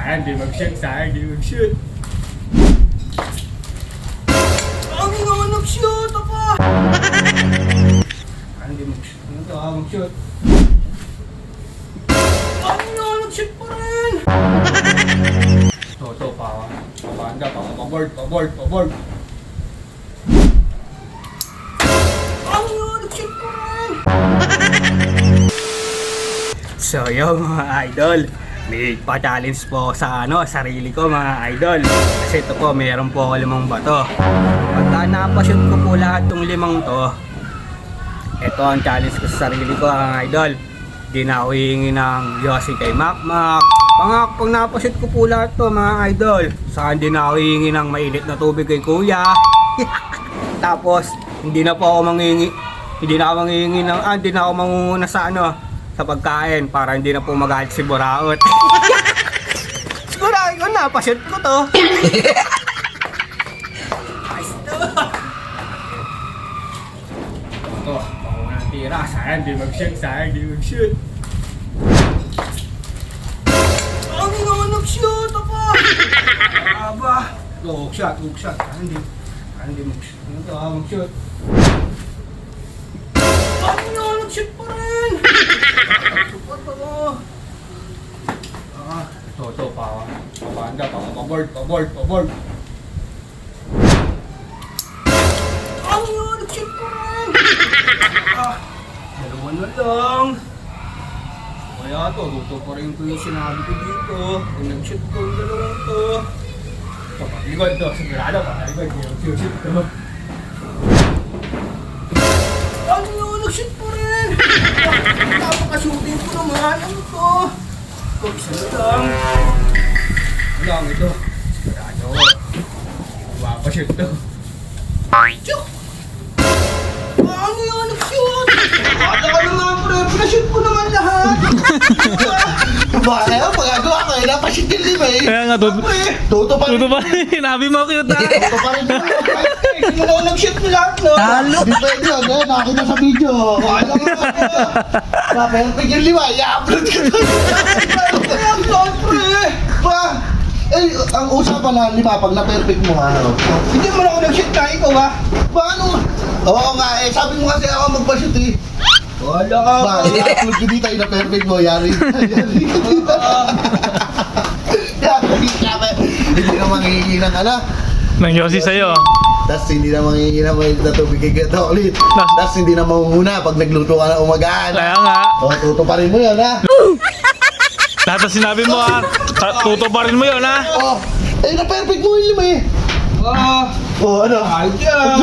Sayang di mag-shoot, sayang di mag-shoot. Ang naman nag-shoot ako! Sayang di mag-shoot. Ano to mag-shoot? Ang naman nag-shoot pa rin! Ito, pabanda, paboard. Ang naman nag-shoot pa rin! So yung mga idol, may pa-challenge po sa sarili ko mga idol. Kasi ito po, mayroon po ako 5 bato. Pagka napashoot ko po lahat ng 5 to, ito ang challenge ko sa sarili ko mga idol. Di na ako hihingi ng yosi kay Makmak. Pag napashoot ko po lahat to mga idol, saka hindi na ako hihingi ng mainit na tubig kay kuya. Tapos hindi na ako mangunguna sa sa pagkain para hindi na po magalit si Buraot. Siguro yun, napashoot ko to. Nice to. Ito, pangunang tira. Sayang di mag-shoot. Ang naman nag-shoot ako! Aba! Hook shot. Sayang di mag-shoot. Ano to mag-shoot? Ang naman nag-shoot pa rin! Ito, pabanda, paboard. Ang yun, nag-shoot pa rin! Dalawa na lang. Kaya luto pa rin ko yung sinabi ko dito. Kung nag-shoot ko yung dalawang to. Ito, pagligod to. Sigurado, pagligod yung shoot to. Ang yun, nag-shoot pa rin! Napaka-shooting ko naman. Ano to? Ito, isa na lang. Lang ito. Sigurado ko. Mapashoot to. Chuk! Ano yun? Nag-shoot! Wala ka na nga, pre. Pinashoot ko naman lahat. Bakit? Pagagawa ko eh. Napashoot yung 5 eh. Kaya nga, Tuto pa rin. Hinabi mo, cute na. Tuto pa rin. Hindi mo nag-shoot mo lahat, no? Talo! Hindi pwede yun. Nakakita sa video. Wala nga. Perfect yung 5. I-upload ko to. I-upload, pre! Pa! Eh, ang usapan na 5 pag na-perfect mo Hindi mo na ako nag-shoot na ikaw, ha? Paano? Oo nga eh. Sabi mo kasi ako magpa-shoot eh. Wala ka. Ba, i-upload ko dito yung na-perfect mo. Yari ka dito. Hindi na manghihingi ng Nang yosi sa'yo. Tapos hindi na manghihingi ng mainit na tubig kay Gato ulit. Tapos hindi na mangunguna pag nagluto ka na umagaan. Kaya nga. O, tuto pa rin mo yun ha. Lahat na sinabi mo tuto pa rin mo yun Oh, eh na-perfect mo yung 5 eh. Ah, Oh, ano? ay, yan.